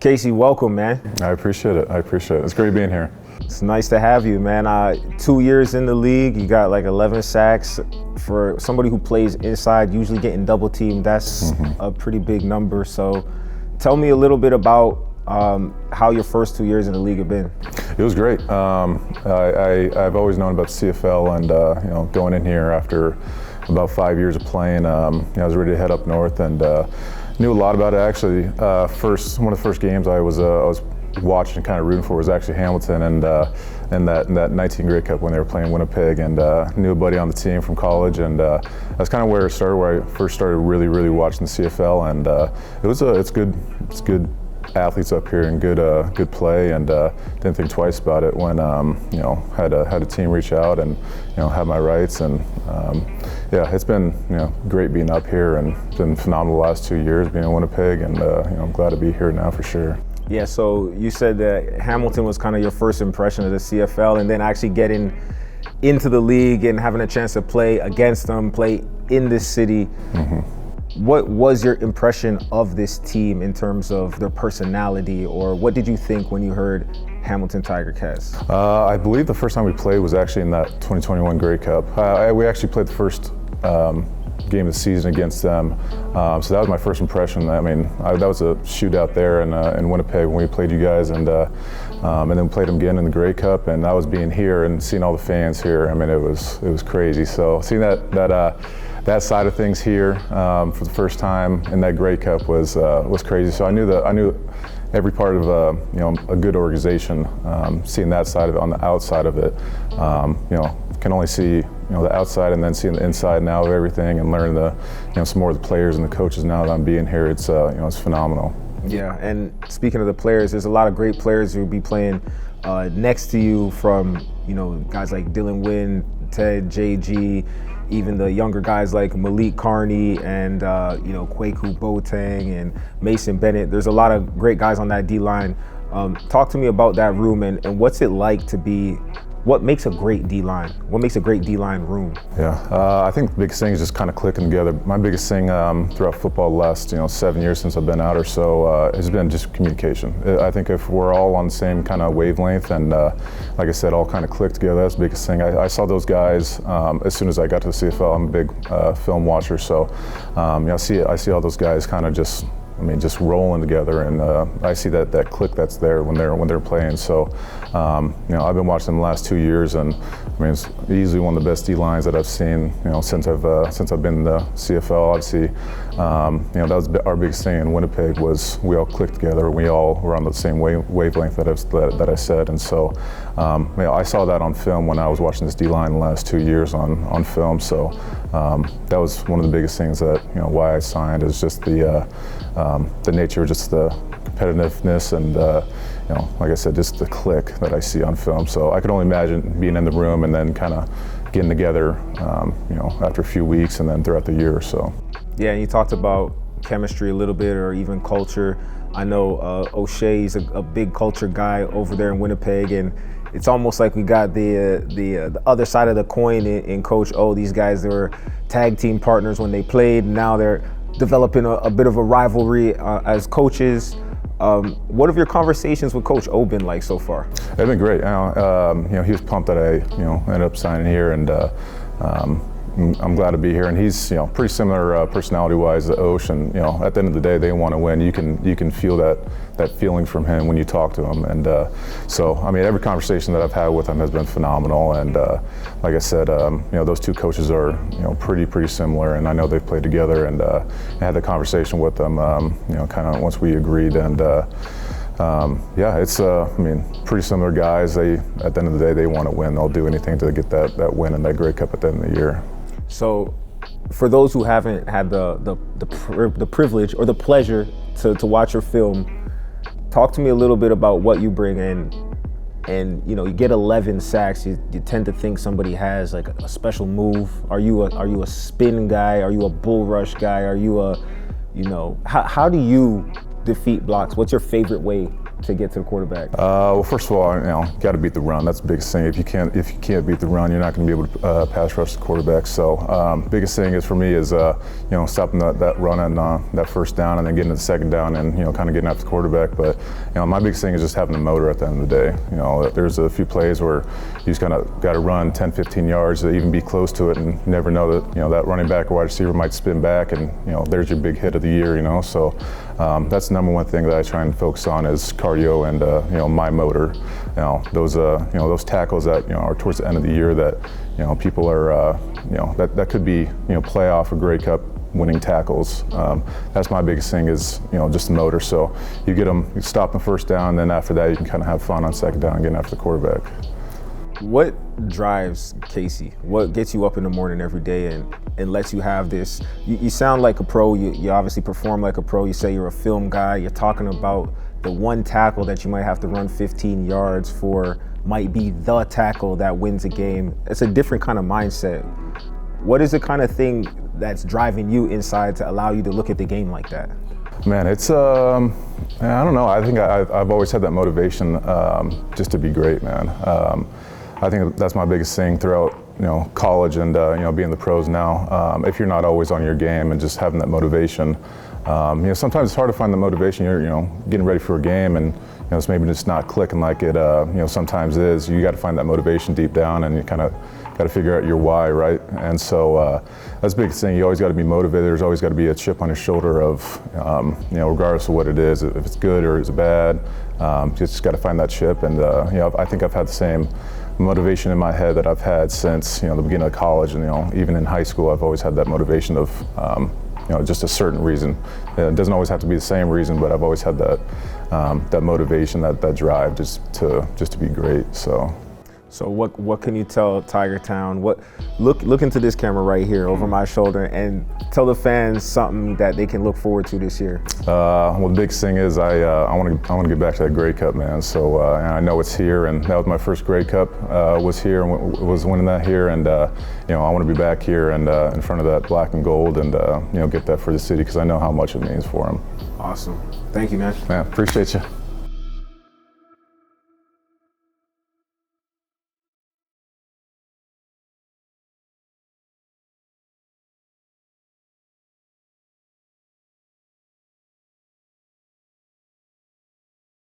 Casey, welcome, man. I appreciate it. It's great being here. It's nice to have you, man. 2 years in the league, you got like 11 sacks. For somebody who plays inside, usually getting double teamed, that's a pretty big number. So tell me a little bit about how your first 2 years in the league have been. It was great. I've always known about the CFL, and going in here after about 5 years of playing, I was ready to head up north, and knew a lot about it. Actually, one of the first games I was watching and kind of rooting for was actually Hamilton, and in that 19 Grey Cup when they were playing Winnipeg, and knew a buddy on the team from college, and that's kind of where it started, where I first started really watching the CFL, and it's good athletes up here and good play, and didn't think twice about it when had a team reach out and have my rights, and it's been great being up here, and it's been phenomenal the last 2 years being in Winnipeg, and I'm glad to be here now for sure. Yeah, so you said that Hamilton was kind of your first impression of the CFL, and then actually getting into the league and having a chance to play against them, play in this city. What was your impression of this team in terms of their personality, or what did you think when you heard Hamilton Ticats? I believe the first time we played was actually in that 2021 Grey Cup. We actually played the first game of the season against them, so that was my first impression. I mean, that was a shootout there in Winnipeg when we played you guys, and then we played them again in the Grey Cup, and that was being here and seeing all the fans here. I mean, it was crazy. So seeing that side of things here for the first time in that Grey Cup was crazy. So I knew every part of a good organization. Seeing that side of it, on the outside of it, can only see the outside, and then seeing the inside now of everything, and learning some more of the players and the coaches now that I'm being here. It's it's phenomenal. Yeah, and speaking of the players, there's a lot of great players who will be playing next to you, from guys like Dylan Wynn, Ted, JG, even the younger guys like Malik Carney and Kwaku Boateng and Mason Bennett. There's a lot of great guys on that D-line. Talk to me about that room, and what's it like to be. What makes a great D-line? What makes a great D-line room? Yeah, I think the biggest thing is just kind of clicking together. My biggest thing throughout football the last 7 years since I've been out or so has been just communication. I think if we're all on the same kind of wavelength, and like I said, all kind of click together, that's the biggest thing. I saw those guys as soon as I got to the CFL. I'm a big film watcher, so I see all those guys kind of just rolling together, and I see that click that's there when they're playing. So, I've been watching them the last 2 years, and it's easily one of the best D lines that I've seen, since I've been in the CFL. Obviously, that was our biggest thing in Winnipeg, was we all clicked together. We all were on the same wavelength that I said, and so I saw that on film when I was watching this D line the last 2 years on film. So that was one of the biggest things that why I signed, is just the nature, just the competitiveness, and like I said, just the click that I see on film. So I could only imagine being in the room and then kind of getting together, after a few weeks and then throughout the year or so. Yeah, and you talked about chemistry a little bit, or even culture. I know O'Shea's a big culture guy over there in Winnipeg, and it's almost like we got the other side of the coin in Coach O. These guys, they were tag team partners when they played. Now they're developing a bit of a rivalry as coaches. What have your conversations with Coach O been like so far? They've been great. He was pumped that I ended up signing here, and I'm glad to be here. And he's pretty similar personality-wise to Osh, and at the end of the day, they want to win. You can feel that feeling from him when you talk to him, and so every conversation that I've had with him has been phenomenal. And like I said, those two coaches are pretty similar, and I know they've played together, and I had the conversation with them kind of once we agreed, and it's pretty similar guys. At the end of the day, they want to win. They'll do anything to get that win in that Grey Cup at the end of the year. So, for those who haven't had the privilege or the pleasure to watch your film, talk to me a little bit about what you bring in. And you get 11 sacks. You tend to think somebody has like a special move. Are you a spin guy? Are you a bull rush guy? Are you how do you defeat blocks? What's your favorite way to get to the quarterback? Well, first of all, got to beat the run. That's the biggest thing. If you can't beat the run, you're not going to be able to pass rush the quarterback. So, biggest thing is for me is stopping that run and that first down, and then getting to the second down, and kind of getting after the quarterback. But my biggest thing is just having the motor at the end of the day. There's a few plays where you just kind of got to run 10, 15 yards to even be close to it, and you never know that that running back or wide receiver might spin back, and there's your big hit of the year. So that's the number one thing that I try and focus on is cardio and my motor. Those tackles that are towards the end of the year that people are that could be playoff or Grey Cup winning tackles. That's my biggest thing is just the motor. So you get them, you stop them first down, and then after that you can kind of have fun on second down and getting after the quarterback. What drives Casey? What gets you up in the morning every day and lets you have this? You sound like a pro. You obviously perform like a pro. You say you're a film guy. You're talking about the one tackle that you might have to run 15 yards for might be the tackle that wins a game. It's a different kind of mindset. What is the kind of thing that's driving you inside to allow you to look at the game like that? Man, it's I don't know. I think I've always had that motivation just to be great, man. I think that's my biggest thing throughout college and being the pros now. If you're not always on your game and just having that motivation, sometimes it's hard to find the motivation. You're getting ready for a game and it's maybe just not clicking like it sometimes is. You got to find that motivation deep down, and you kind of got to figure out your why, right? And so that's the biggest thing. You always got to be motivated. There's always got to be a chip on your shoulder of regardless of what it is, if it's good or it's bad, you just got to find that chip. And I think I've had the same motivation in my head that I've had since the beginning of college, and even in high school I've always had that motivation of just a certain reason. It doesn't always have to be the same reason, but I've always had that motivation, that drive just to be great. So what can you tell Tiger Town? Look into this camera right here over my shoulder and tell the fans something that they can look forward to this year. Well, the biggest thing is I want to get back to that Grey Cup, man. So and I know it's here, and that was my first Grey Cup. Was here and was winning that here, and I want to be back here and in front of that black and gold, and get that for the city because I know how much it means for them. Awesome. Thank you, man. Man, appreciate you.